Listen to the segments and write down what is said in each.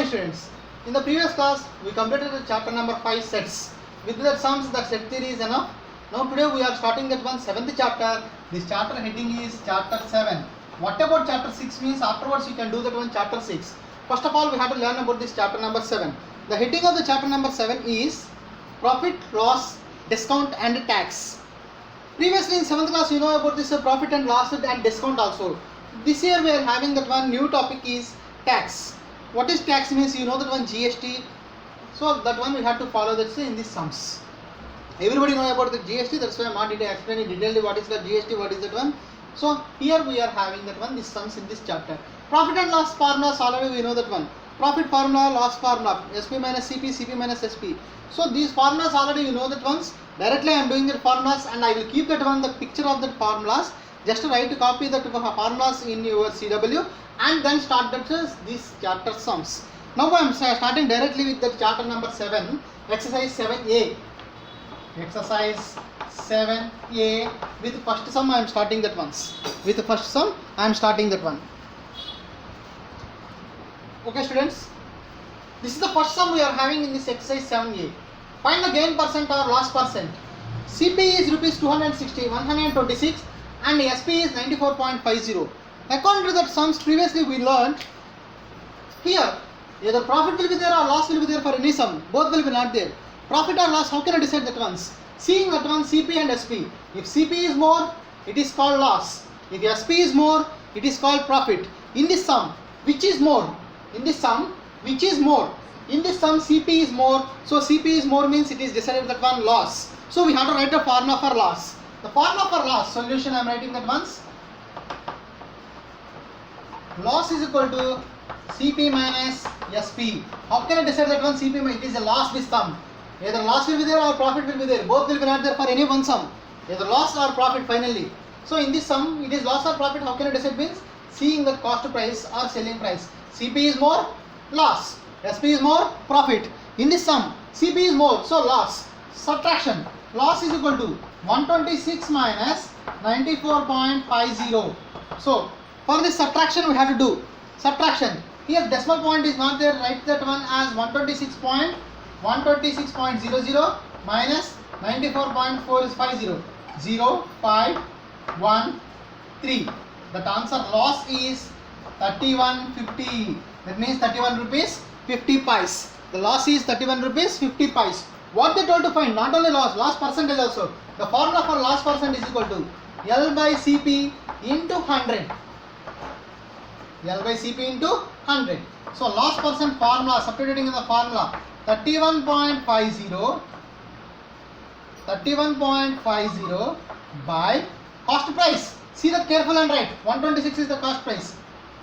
Fine students, in the previous class we completed the chapter number 5 sets. With that sums the set theory is enough. Now today we are starting that one 7th chapter. This chapter heading is chapter 7. What about chapter 6 means afterwards you can do that one chapter 6. First of all we have to learn about this chapter number 7. The heading of the chapter number 7 is profit, loss, discount and tax. Previously in 7th class you know about this profit and loss and discount also. This year we are having that one new topic is tax. What is tax means you know that one GST. So that one we have to follow that in these sums. Everybody know about the GST, that's why I am not explaining detailed what is the GST, what is that one. So here we are having that one, these sums in this chapter. Profit and loss formulas already we know that one. Profit formula, loss formula, SP minus CP, CP minus SP. So these formulas already you know that ones. Directly I am doing the formulas and I will keep that one the picture of the formulas. Just try to copy the formulas in your CW and then start this chapter sums. Now I am starting directly with the chapter number 7, exercise 7A. Exercise 7A with first sum I am starting that once. With the first sum I am starting that one. Okay students, this is the first sum we are having in this exercise 7A. Find the gain percent or loss percent. CP is rupees 260, 126 and SP is 94.50. According to that sums previously we learned, here either profit will be there or loss will be there for any sum. Both will be not there. Profit or loss, how can I decide that once? Seeing that one CP and SP. If CP is more, it is called loss. If SP is more, it is called profit. In this sum, which is more? In this sum, which is more? In this sum, CP is more. So CP is more means it is decided that one loss. So we have to write a formula for loss. The formula for loss, solution I am writing that once. Loss is equal to CP minus SP. How can I decide that one CP? It is a loss this sum. Either loss will be there or profit will be there. Both will be not there for any one sum. Either loss or profit finally. So in this sum, it is loss or profit. How can I decide means? Seeing the cost price or selling price. CP is more, loss. SP is more, profit. In this sum, CP is more, so loss. Subtraction. Loss is equal to 126 minus 94.50. So for this subtraction we have to do subtraction. Here decimal point is not there. Write that one as 126.00 minus 94.4 is 50. 0513. That answer loss is 31.50. That means 31 rupees 50 pice. The loss is 31 rupees 50 pice. What they told to find? Not only loss percentage also. The formula for loss percent is equal to L by CP into 100. L by CP into 100. So loss percent formula, substituting in the formula 31.50 by cost price. See that careful and write. 126 is the cost price.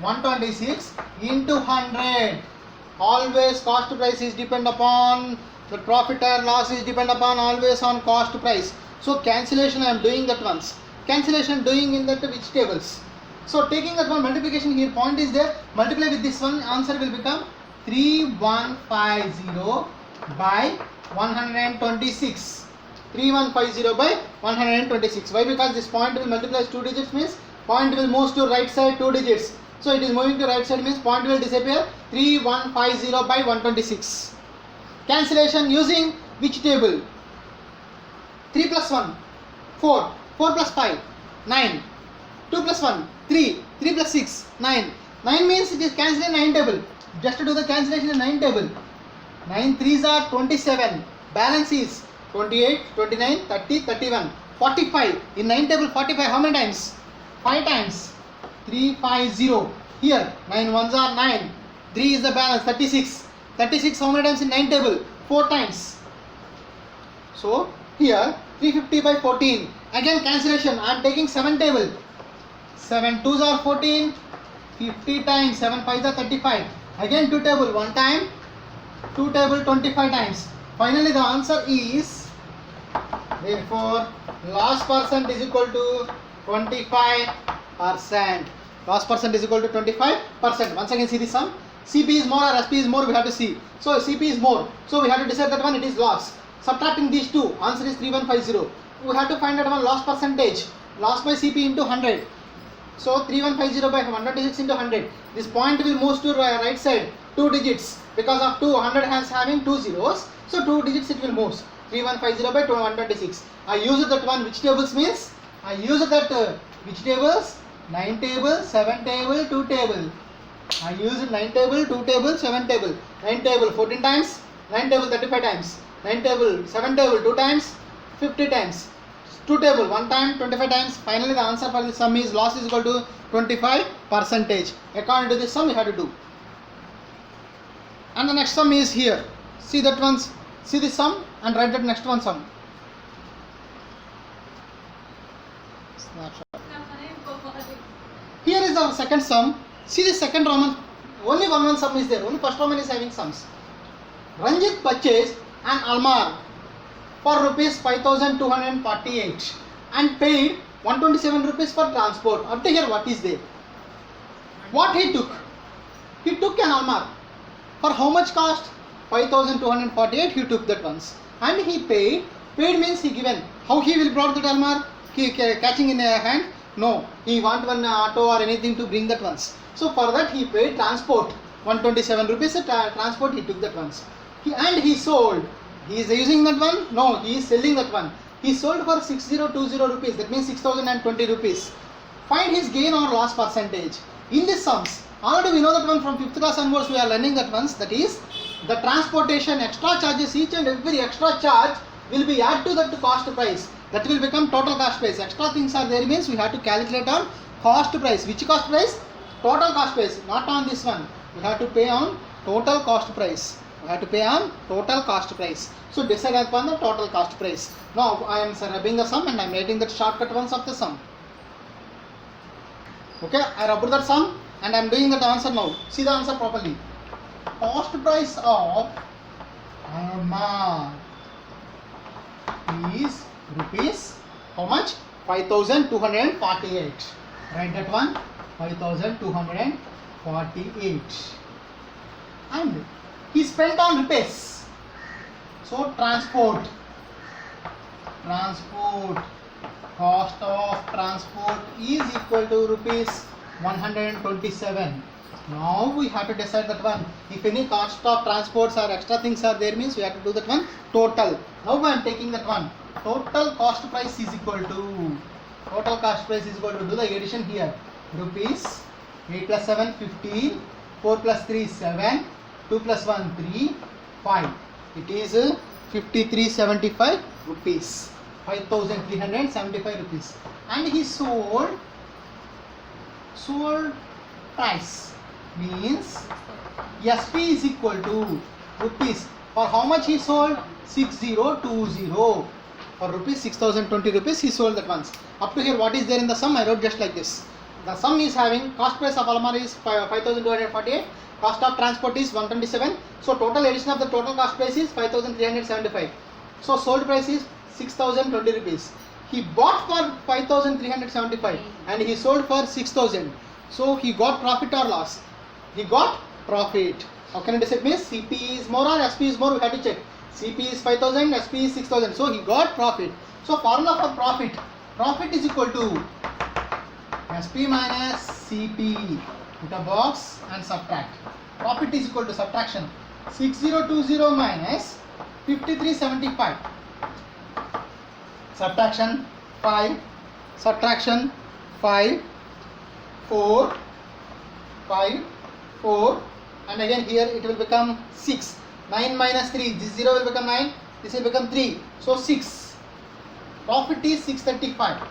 126 into 100. Always cost price is depend upon the profit or loss is depend upon always on cost price. So cancellation I am doing that once. Cancellation doing in that which tables. So taking that one multiplication here point is there. Multiply with this one, answer will become 3150 by 126. 3150 by 126. Why? Because this point will multiply 2 digits means point will move to right side 2 digits. So it is moving to right side means point will disappear. 3150 by 126. Cancellation using which table? 3 plus 1 4. 4 plus 5 9. 2 plus 1 3. 3 plus 6 9. 9 means it is cancelling 9 table. Just to do the cancellation in 9 table. 9 3s are 27. Balance is 28, 29, 30, 31, 45. In 9 table 45 how many times? 5 times. 350. Here 9 1s are 9. 3 is the balance 36. 36 how many times in 9 table? 4 times. So here 350 by 14. Again cancellation. I am taking 7 table. 7 2s are 14. 50 times. 7 5s are 35. Again 2 table. 1 time. 2 table 25 times. Finally the answer is, therefore loss percent is equal to 25%. Loss percent is equal to 25%. Once again see this sum. CP is more or SP is more we have to see. So CP is more. So we have to decide that one it is loss. Subtracting these two, answer is 3150. We have to find that one loss percentage. Loss by CP into 100. So 3150 by 126 into 100. This point will move to right side. 2 digits, because of 200 has having 2 zeros, so 2 digits it will move. 3150 by 126. I used that one. Which tables means? I used that which tables? 9 table, 7 table, 2 table. I used 9 table, 2 table, 7 table. 9 table 14 times, 9 table 35 times, 9 table 7 table 2 times, 50 times, 2 table 1 time, 25 times. Finally the answer for the sum is loss is equal to 25%. According to this sum we have to do. And the next sum is here. See that one, see the sum and write that next one sum. Snapshot. Here is our second sum. See the second Roman, only one sum is there, only first Roman is having sums. Ranjit purchased an Almar for rupees 5248 and paid 127 rupees for transport. Up to here what is there? What he took? He took an Almar. For how much cost? 5248 he took that once. And he paid. Paid means he given. How he will brought that Almar? He catching in a hand? No. He want one auto or anything to bring that once. So for that he paid transport. 127 rupees transport he took that once. And he sold. He is using that one? No. He is selling that one. He sold for 6020 rupees. That means 6020 rupees. Find his gain or loss percentage. In this sums, already we know that one from 5th class onwards we are learning that once. That is the transportation extra charges, each and every extra charge will be added to that cost price. That will become total cost price. Extra things are there means we have to calculate on cost price. Which cost price? Total cost price, not on this one. We have to pay on total cost price. We have to pay on total cost price. So decide upon the total cost price. Now I am rubbing the sum and I am writing that shortcut ones of the sum. Okay, I rubbed that sum and I am doing that answer now. See the answer properly. Cost price of Almar is rupees how much? 5248. Write that one. 5248. And he spent on repairs. So transport. Cost of transport is equal to rupees 127. Now we have to decide that one. If any cost of transports or extra things are there means we have to do that one total. Now I am taking that one. Total cost price is equal to. Total cost price is equal to. Do the addition here. Rupees 8 plus 7 15. 4 plus 3 7. 2 plus 1 3. 5. It is 5375 rupees. 5375 rupees. And he sold price means SP is equal to rupees. For how much he sold? 6020. For rupees 6020 rupees he sold that once. Up to here what is there in the sum? I wrote just like this. The sum is having cost price of Almar is 5248. Cost of transport is 127. So total addition of the total cost price is 5375. So sold price is 6020 rupees. He bought for 5375 and he sold for 6000. So he got profit or loss? He got profit. How can I decide? Means CP is more or SP is more? We have to check. CP is 5000, SP is 6000. So he got profit. So formula for profit. Profit is equal to SP minus CP. Put a box and subtract. Profit is equal to subtraction. 6020 minus 5375. Subtraction 5. Subtraction 5. 4. 5. 4. And again here it will become 6. 9 minus 3. This 0 will become 9. This will become 3. So 6. Profit is 635.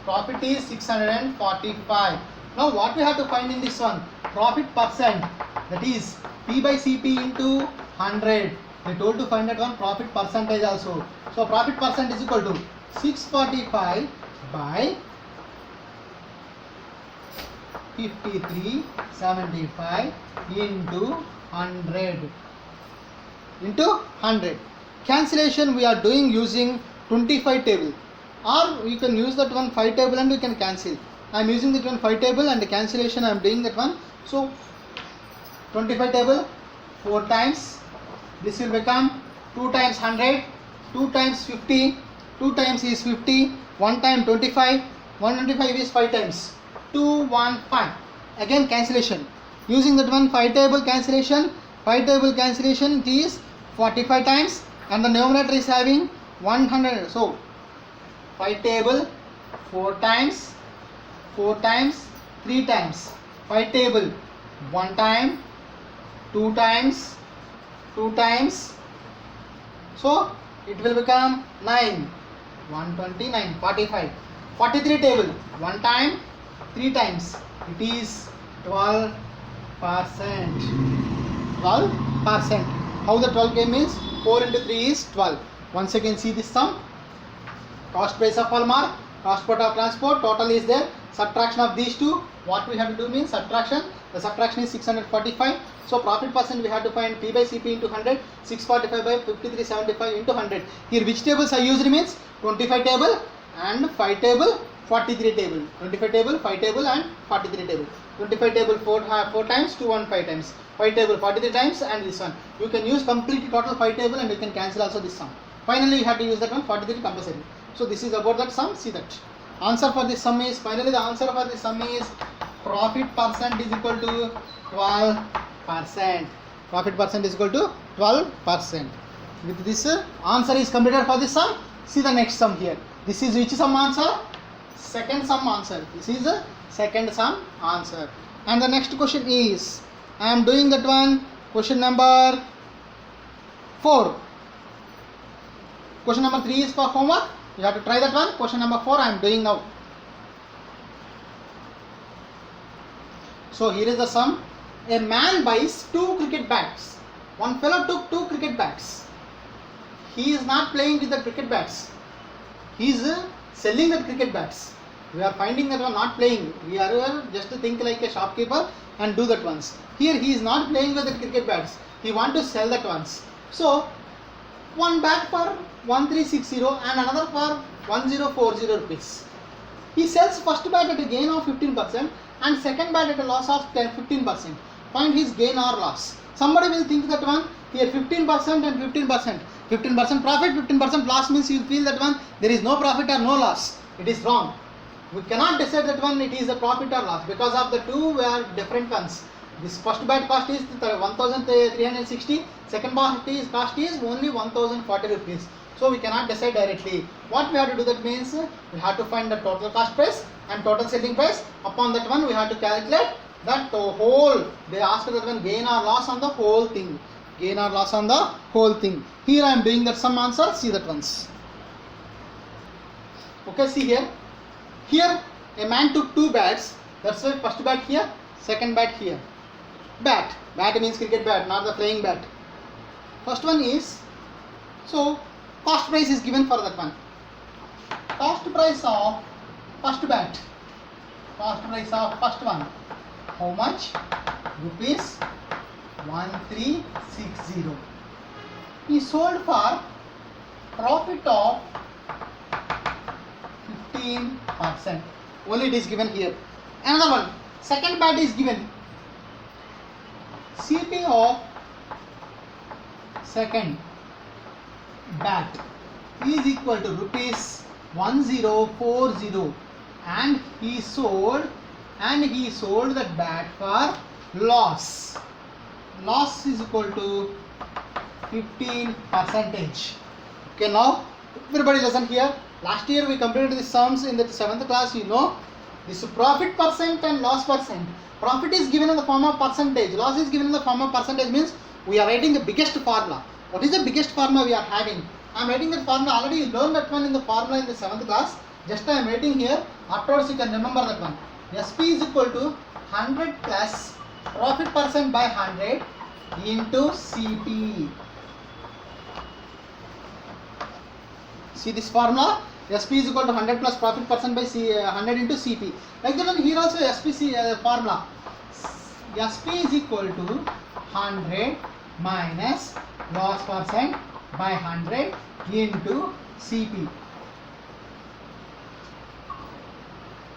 Profit is 645. Now what we have to find in this one? Profit percent. That is P by CP into 100. They told to find that one profit percentage also. So profit percent is equal to 645 by 5375 into 100. Into 100. Cancellation we are doing using 25 table, or you can use that one 5 table and you can cancel. I am using that one 5 table and the cancellation I am doing that one. So 25 table 4 times. This will become 2 times 100, 2 times 50, 2 times is 50, 1 time 25, 125 is 5 times, 215. Again cancellation. Using that one 5 table cancellation, 5 table cancellation, it is 45 times, and the numerator is having 100. So 5 table 4 times, 4 times, 3 times. 5 table 1 time, 2 times, 2 times. So it will become 9, 129, 45. 43 table 1 time, 3 times. It is 12%. 12%. How the 12 came is 4 into 3 is 12. Once again see this sum. Cost price of hallmark, cost per transport, total is there. Subtraction of these two, what we have to do means subtraction. The subtraction is 645. So profit percent we have to find P by CP into 100, 645 by 5375 into 100. Here which tables I used means 25 table and 5 table, 43 table. 25 table, 5 table and 43 table. 25 table 4 times, 215 times. 5 table 43 times and this one. You can use complete total 5 table and you can cancel also this sum. Finally you have to use that one 43 compulsory. So this is about that sum. See that. Answer for this sum is, finally the answer for this sum is profit percent is equal to 12%. Profit percent is equal to 12%. With this answer is completed for this sum. See the next sum here. This is which sum answer? Second sum answer. This is a second sum answer. And the next question is, I am doing that one, question number 4. Question number 3 is for homework. You have to try that one. Question number 4 I am doing now. So here is the sum. A man buys 2 cricket bats. One fellow took 2 cricket bats. He is not playing with the cricket bats. He is selling the cricket bats. We are finding that one not playing. We are just to think like a shopkeeper and do that once. Here he is not playing with the cricket bats. He want to sell that once. So one bat for 1360 and another for 1040 rupees. He sells first bat at a gain of 15% and second bat at a loss of 15%. Find his gain or loss. Somebody will think that one here 15% and 15%. 15% profit, 15% loss means you feel that one there is no profit or no loss. It is wrong. We cannot decide that one it is a profit or loss because of the two were different ones. This first bat cost is 1360, second bat cost is only 1040 rupees. So we cannot decide directly. What we have to do, that means we have to find the total cost price and total selling price. Upon that one we have to calculate that whole, they asked that one gain or loss on the whole thing. Gain or loss on the whole thing. Here I am doing that some answer, see that once. Okay, see here. Here a man took 2 bats. That's why first bat here, second bat here. Bat means cricket bat, not the playing bat. First one is, so cost price is given for that one. Cost price of first bat. Cost price of first one. How much? Rupees 1360. He sold for profit of 15%. Only it is given here. Another one. Second bat is given. CP of second bat is equal to rupees 1040 and he sold that bat for loss. Loss is equal to 15%. Okay, now everybody listen here. Last year we completed the sums in the 7th class. You know this profit percent and loss percent. Profit is given in the form of percentage. Loss is given in the form of percentage, means we are writing the biggest formula. What is the biggest formula we are having? I am writing that formula. Already you learned that one in the formula in the 7th class. Just I am writing here. Afterwards you can remember that one. SP is equal to 100 plus profit percent by 100 into CP. See this formula? SP is equal to 100 plus profit percent by 100 into CP. Like that one here also SPC formula. SP is equal to 100 minus loss percent by 100 into CP.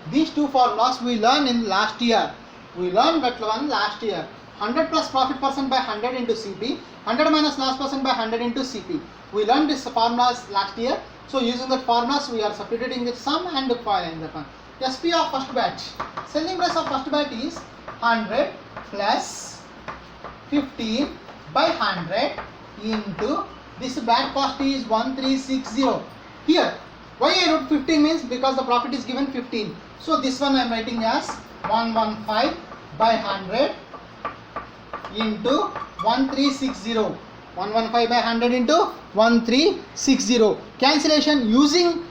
These two formulas we learned in last year. We learned that one last year. 100 plus profit percent by 100 into CP. 100 minus loss percent by 100 into CP. We learned these formulas last year. So using that formulas we are substituting the sum and filing that one. SP of first batch. Selling price of first batch is 100 plus 15 by 100 into this bad cost is 1360. Here, why I wrote 15 means because the profit is given 15. So this one I am writing as 115 by 100 into 1360. 115 by 100 into 1360. Cancellation using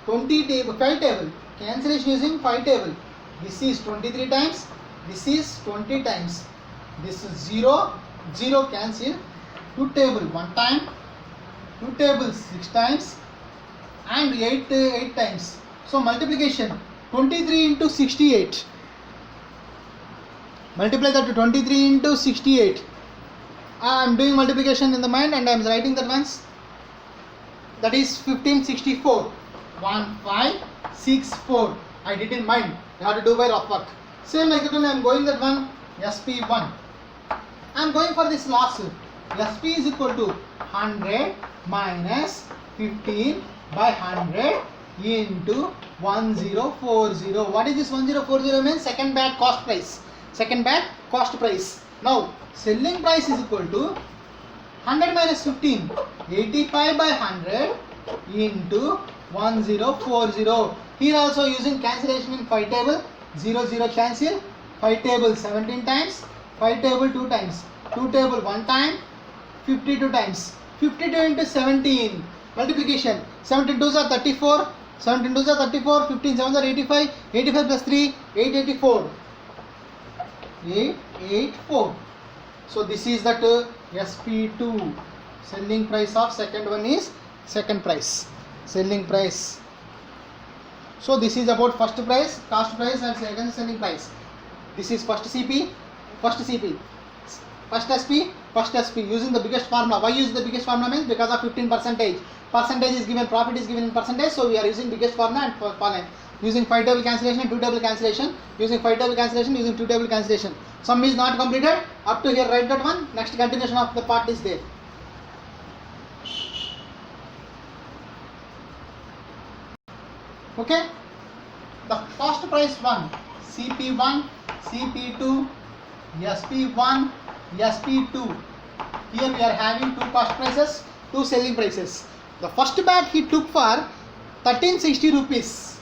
20 table, 5 table. Cancellation using 5 table. This is 23 times. This is 20 times. This is 0, 0 cancel. 2 table 1 time. 2 tables 6 times. And 8 times. So multiplication 23 into 68. Multiply that to 23 into 68. I am doing multiplication in the mind and I am writing that once. That is 1564. 1564. I did in mind. I have to do by rough work. Same like that only I am going that one. SP1. I am going for this loss. SP is equal to 100 minus 15 by 100 into 1040. What is this 1040 means? Second bad cost price. Second bad cost price. Now selling price is equal to 100 minus 15, 85 by 100 into 1040. Here also using cancellation in 5 table. 0 0 cancel. 5 table 17 times. 5 table 2 times. 2 table 1 time. 52 times. 52 into 17. Multiplication. 17 2s are 34. 17 2s are 34. 15 7s are 85. 85 plus 3 884. 884. So this is that SP2. Selling price of second one is second price. Selling price. So this is about first price, cost price and second selling price. This is first CP, first CP. First SP, first SP. Using the biggest formula. Why use the biggest formula means because of 15 percentage. Percentage is given, profit is given in percentage. So we are using biggest formula and formula. Using 5 table cancellation and 2 table cancellation. Using 5 table cancellation, using 2 table cancellation. Sum is not completed. Up to here write that one. Next continuation of the part is there. Okay. The cost price 1, CP1, CP2, SP1, SP2. Here we are having 2 cost prices, 2 selling prices. The first bat he took for 1360 rupees.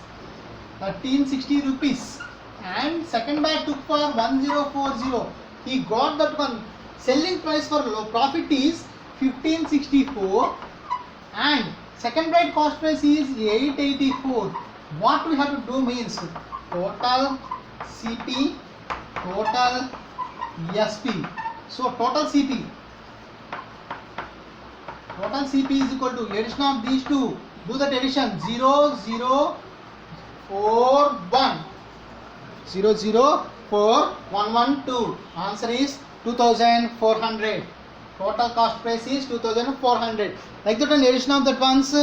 1360 rupees. And second bat took for 1040. He got that one. Selling price for low profit is 1564 and second bat cost price is 884. What we have to do means total CP, total SP. So total CP. Total CP is equal to addition of these two. Do that addition. 0 0 4 1. 0 0 4 1 1 2. Answer is 2400. Total cost price is 2400. Like that, an addition of that ones.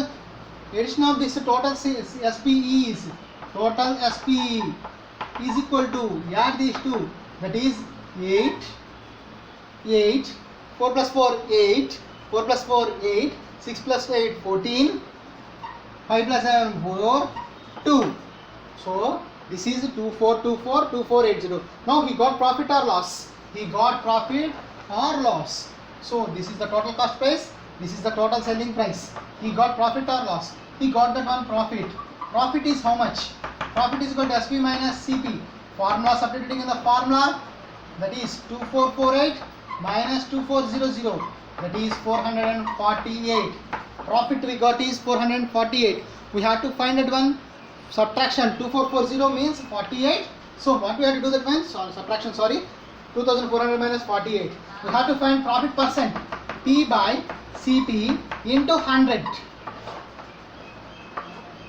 Addition of this total SPE is total SPE is equal to, add these two, that is 8 8 4 plus 4 8 4 plus 4 8 6 plus 8 14 5 plus 7 4 2. So this is 2424 2480. Now he got profit or loss. He got profit or loss. So this is the total cost price. This is the total selling price. He got profit or loss. He got that one profit. Profit is how much? Profit is equal to SP minus CP. Formula, substituting in the formula, that is 2448 minus 2400. That is 448. Profit we got is 448. We have to find that one. Subtraction 2440 means 48. So what we have to do that one? Subtraction, sorry. 2400 minus 48. We have to find profit percent. P by CP into 100.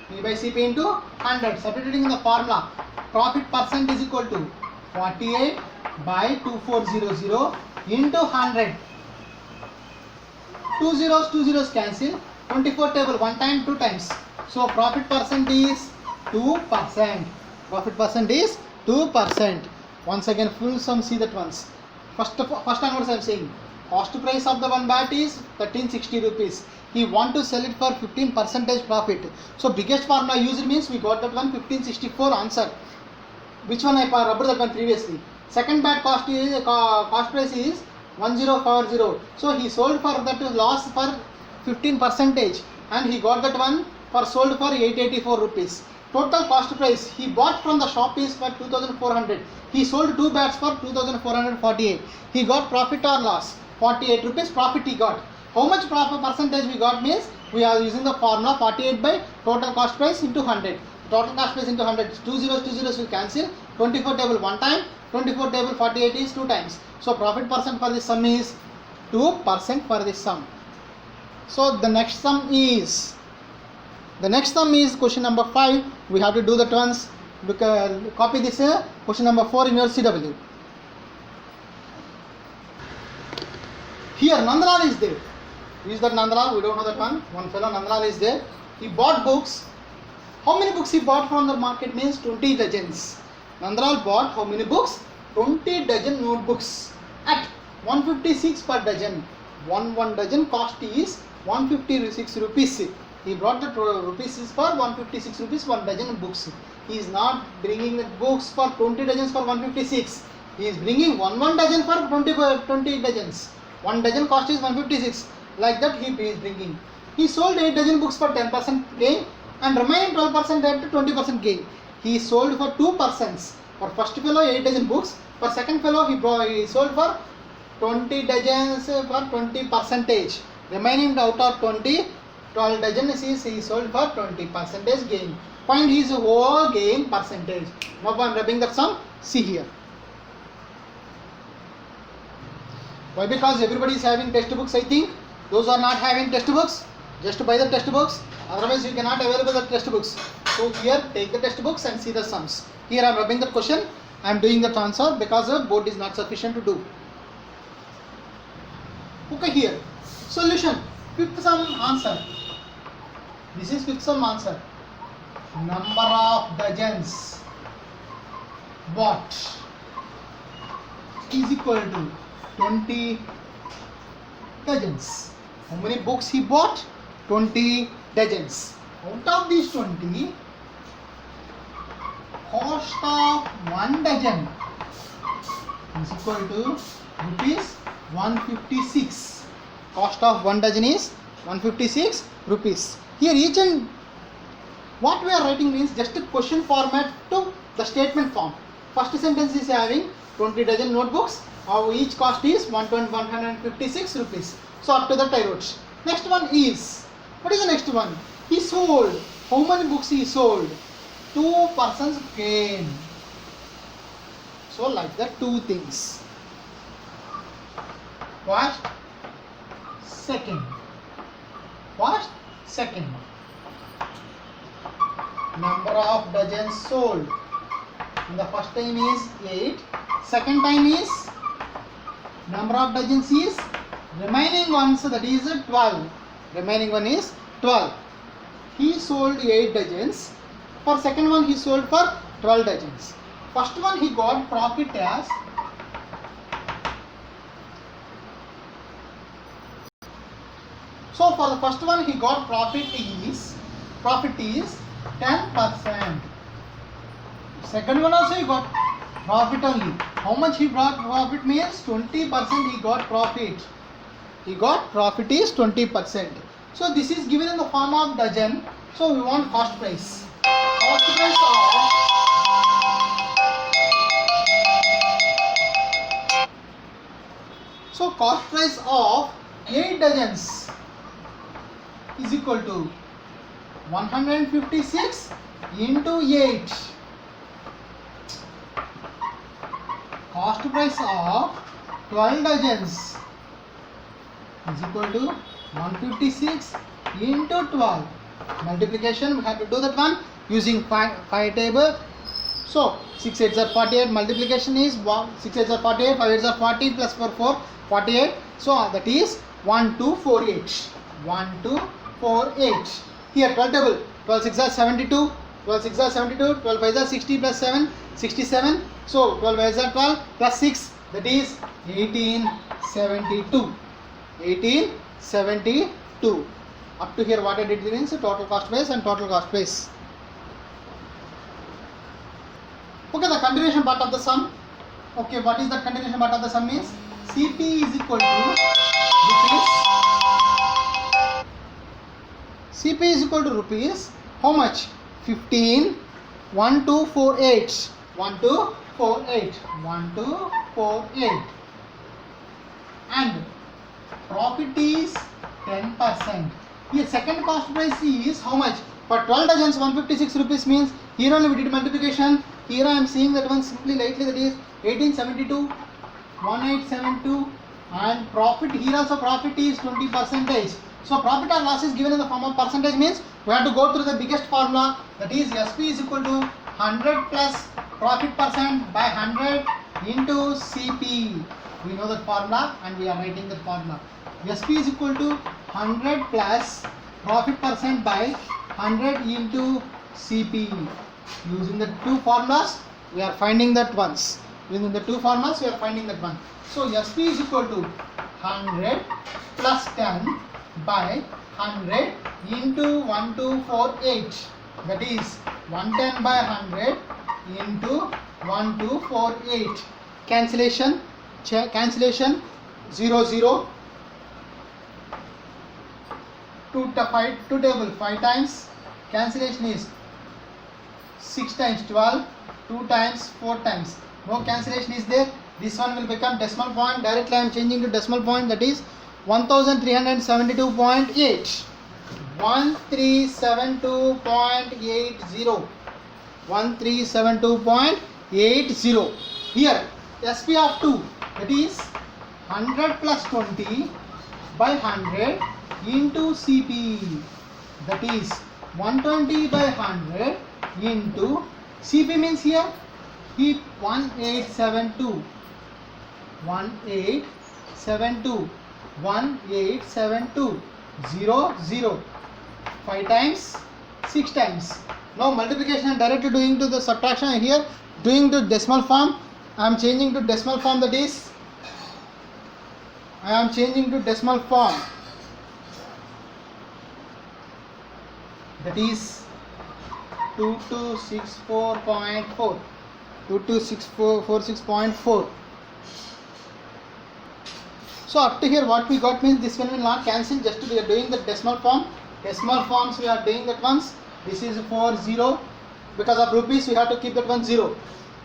P by CP into 100. Substituting in the formula. Profit percent is equal to 48 by 2400 into 100. 2 zeros cancel. 24 table 1 time 2 times. So profit percent is 2%. Profit percent is 2%. Once again full sum, see that once. First onwards I am saying cost price of the one bat is 1360 rupees. He want to sell it for 15% profit. So biggest formula used means we got that one 1564 answer. Which one I rubbed that one previously. Second bat cost price is 1040. So he sold for that loss for 15% and he got that one for sold for 884 rupees. Total cost price he bought from the shop is for 2400. He sold 2 bats for 2448. He got profit or loss? 48 rupees profit he got. How much profit percentage we got means we are using the formula 48 by total cost price into 100. Total cost price into 100. 2 zeros will cancel. 24 table 1 time. 24 table 48 is 2 times. So profit percent for this sum is 2% for this sum. So the next sum is question number 5. We have to do that once. Copy this question number 4 in your CW. Here Nandalal is there. Who is that Nandalal? We don't know that one. One fellow Nandalal is there. He bought books. How many books he bought from the market means 20 dozens. Nandalal bought how many books? 20 dozen notebooks at 156 per dozen. One dozen cost is 156 rupees. He brought the rupees is for 156 rupees 1 dozen books. He is not bringing the books for 20 dozens for 156. He is bringing one dozen for 20 dozens. 1 dozen cost is 156. Like that he is bringing. He sold 8 dozen books for 10% gain and remaining 12% at 20% gain. He sold for 2 persons. For first fellow 8 dozen books. For second fellow he sold for 20 dozens for 20%. Remaining out of 20, 12 dozens is he sold for 20% gain. Find his whole gain percentage. Now I am rubbing that sum. See here. Why? Because everybody is having textbooks. I think those are not having textbooks. Just buy the textbooks. Otherwise you cannot available the textbooks. So here take the textbooks and see the sums. Here I am rubbing that question. I am doing the transfer because the board is not sufficient to do. Okay, here solution. Fifth sum answer. This is fifth sum answer. Number of dozens bought is equal to 20 dozens. How many books he bought? 20 dozens. Out of these 20, cost of 1 dozen is equal to rupees 156. Cost of 1 dozen is 156 rupees. Here each and what we are writing means just a question format to the statement form. First sentence is having 20 dozen notebooks. Each cost is 156 rupees. So up to that I wrote. Next one is, what is the next one? He sold. How many books he sold? 2 persons gain. So like that 2 things. First, second. First, second. Number of dozens sold. And the first time is 8. Second time is number of dozens is remaining ones, that is 12. Remaining one is 12. He sold 8 dozens. For second one he sold for 12 dozens. First one he got profit as so for the first one he got profit is 10%. Second one also he got profit only. How much he brought profit means 20% he got profit. He got profit is 20%. So this is given in the form of dozen. So we want cost price. Cost price of cost price of 8 dozens is equal to 156 into 8. Cost price of 12 dozens is equal to 156 into 12. Multiplication, we have to do that one using 5 table. So 6 8s are 48. Multiplication is 6 8s are 48, 5 8s are 40 plus 4 48. So that is 1248. 1248. Here 12 table. 12 6 are 72. 12 6 are 72. 12 5 are 60 plus 7 67. So 12 5 are 12 plus 6, that is 1872. 1872. Up to here what I did means total cost base and total cost base. Okay, the continuation part of the sum. Okay, what is the continuation part of the sum is? CP is equal to rupees. CP is equal to rupees. How much? 15. 1248. 1248. 1248. And profit is 10%. Here second cost price is how much? For 12 dozens 156 rupees means here only we did multiplication. Here I am seeing that one simply lightly, that is 1872, 1872, and profit here also profit is 20%. So profit or loss is given in the form of percentage means we have to go through the biggest formula, that is SP is equal to 100 plus profit percent by 100 into CP. We know that formula and we are writing that formula. SP is equal to 100 plus profit percent by 100 into CP. Using the two formulas we are finding that once. Using the two formulas we are finding that one. So SP is equal to 100 plus 10 by 100 into 1248. That is 110 by 100 into 1248. Cancellation. Cancellation 0 0. 2 table 5 times. Cancellation is 6 times 12, 2 times 4 times. No cancellation is there. This one will become decimal point. Directly I am changing to decimal point, that is 1372.8. 1372.80. 1372.80. Here SP of 2, that is 100 plus 20 by 100 into CP, that is 120 by 100 into CP means here keep 1872 1872 1872 0 0 5 times 6 times. Now multiplication and directly doing to the subtraction here, doing to decimal form. I am changing to decimal form, that is I am changing to decimal form, that is 2264.4 226446.4. So up to here what we got means this one will not cancel, just we are doing the decimal form. Decimal forms we are doing that once. This is 40, because of rupees we have to keep that one 0.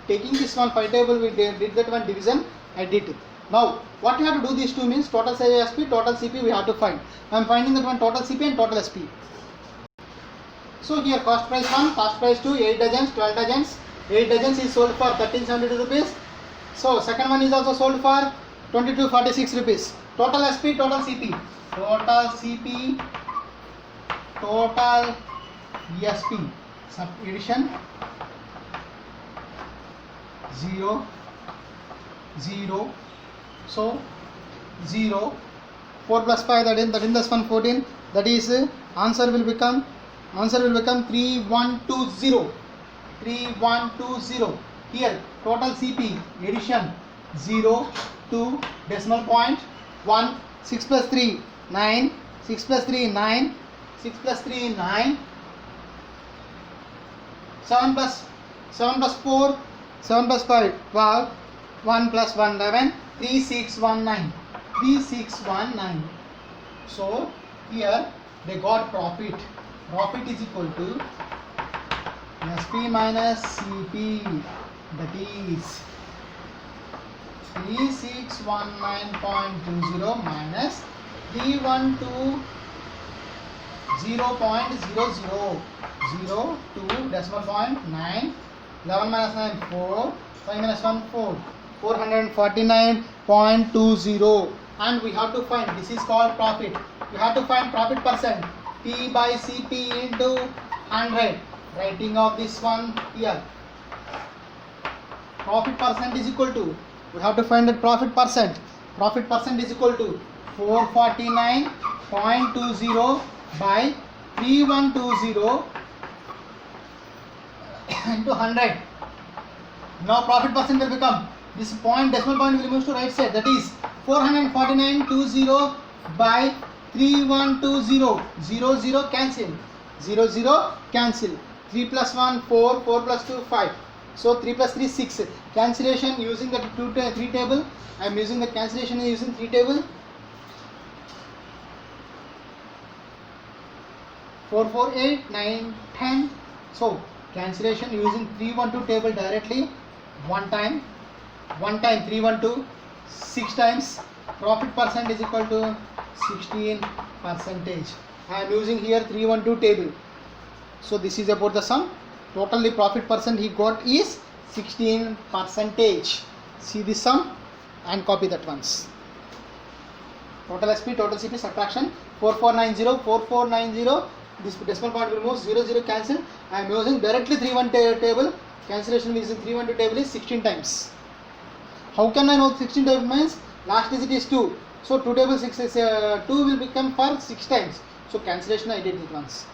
Taking this one 5 table we did that one division, I did it. Now what we have to do these two means total SP, total CP we have to find. I am finding that one total CP and total SP. So here cost price 1, cost price 2, 8 dozens, 12 dozens. 8 dozens is sold for 1372 rupees. So second one is also sold for 2246 rupees. Total SP, total CP. Total CP, total SP. Subdivision 0 0. So 0 4 plus 5, that in this one 14. That is answer will become 3120. 3120. Here total CP addition 0 2 decimal point 1 6 plus 3 9 6 plus 3 9 6 plus 3 9 7 plus 4 7 plus 5 12 1 plus 1 11 3619 3619. So here they got profit. Profit is equal to SP minus CP, that is 3619.20 minus 312 0.00 02 decimal point 9 11 minus 9 4 5 minus 1 4 449.20, and we have to find, this is called profit. We have to find profit percent, P by CP into 100. Writing of this one here, profit percent is equal to, we have to find the profit percent. Profit percent is equal to 449.20 by 3120 into 100. Now profit percent will become, this point decimal point will move to right side, that is 449.20 by 3120. 0 0 cancel, 0 0 cancel. 3 plus 1 4, 4 plus 2 5. So 3 plus 3 6. Cancellation using the 3 table. I am using the cancellation using 3 table. 4 4 8 9 10. So cancellation using 312 table directly. One time 312 6 times. Profit percent is equal to 16%. I am using here 312 table. So this is about the sum. Totally profit percent he got is 16%. See this sum and copy that once. Total SP, total CP, subtraction 4490. This decimal point will move, 0 cancel. I am using directly 312 table. Cancellation using 312 table is 16 times. How can I know 16 times means last digit is 2. So 2 table 6 is 2 will become for 6 times. So cancellation I did it once.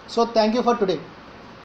So thank you for today.